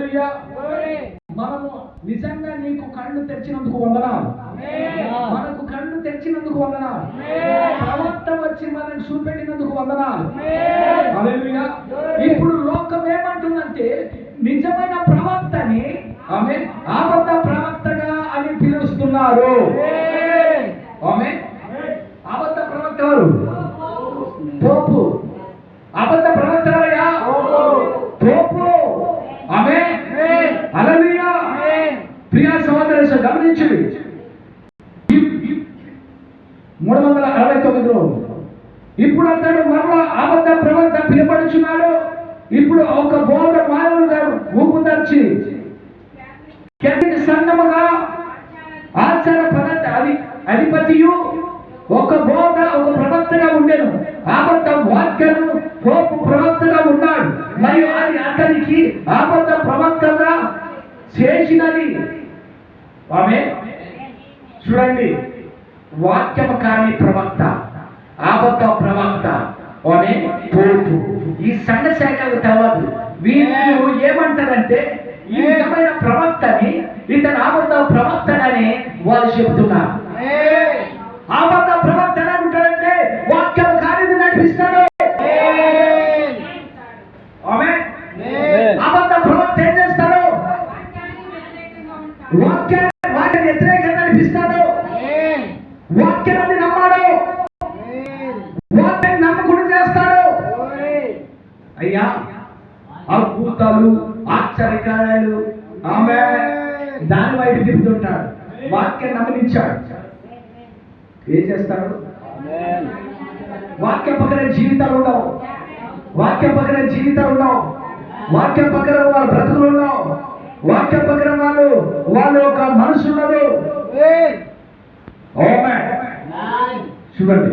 హల్లెలూయా. మనము నిజంగా నీకు కళ్ళు తెరిచినందుకు వందనాలు. మనకు కళ్ళు తెరిచినందుకు వందనాలు. ప్రవక్త వచ్చి మనకు చూపెట్టినందుకు వందనాలు. హల్లెలూయా. ఇప్పుడు లోకం ఏమంటుందంటే నిజమైన ప్రవక్తని ఆమె అబద్ధ ప్రవక్తగా అని పిలుస్తున్నారు. ఆమె అబద్ధ ప్రవక్త పోపు. అబద్ధ ప్రవక్తలయ్యా పోపు. ఆమె హల్లెలూయా. ప్రియ సహోదరులు గమనించండి, 369 ఇప్పుడు అతడు మరలా అబద్ధ ప్రవక్త పిలుపడుచున్నాడు. ఇప్పుడు ఒక బోధ మానవుడుగా ఊపుదర్చి సంగముగా ఆచార పద్ధతి అధిపతియు ఒక బోధ ఒక ప్రవక్తగా ఉండెను. అబద్ధ వాక్యను పోపు ప్రవక్తగా ఉన్నాడు. మరియు అది అతనికి అబద్ధ ప్రవక్తగా చేసినది. ఆమె చూడండి, వాక్యము కాని ప్రవక్త, అబద్ధ ప్రవక్త, ఆమె పోపు. ఈ సంఘ శాఖలు తెలవదు. వీళ్ళు ఏమంటారంటే ఈ నిజమైన ప్రవక్తని ఇతను అబద్ధ ప్రవక్తనని వాళ్ళు చెబుతున్నారు. అబద్ధ ప్రవక్త ఉంటాడంటే వాక్యం కానిది నడిపిస్తాడు. ఆమె అబద్ధ ప్రవక్త ఏం చేస్తాడు? వాక్యాన్ని వ్యతిరేకంగా నడిపిస్తాడు. వాక్యాన్ని నమ్మాడు. వాక్యాన్ని నమ్మకుండా చేస్తాడు. అయ్యా అద్భుతాలు ఆశ్చర్యకార్యాలు ఆమె దాని వైపు తిప్పుతుంటాడు. వాక్యం నమ్మనించాడు. ఏం చేస్తాడు? వాక్యం పక్కన జీవితాలు ఉండవు. వాక్యం పక్కన జీవితాలు ఉండవు. వాక్యం పక్కన వాళ్ళ బ్రతుకులు ఉండవు. వాక్యం పక్కన వాళ్ళు ఒక మనసు ఉండదు. చూడండి,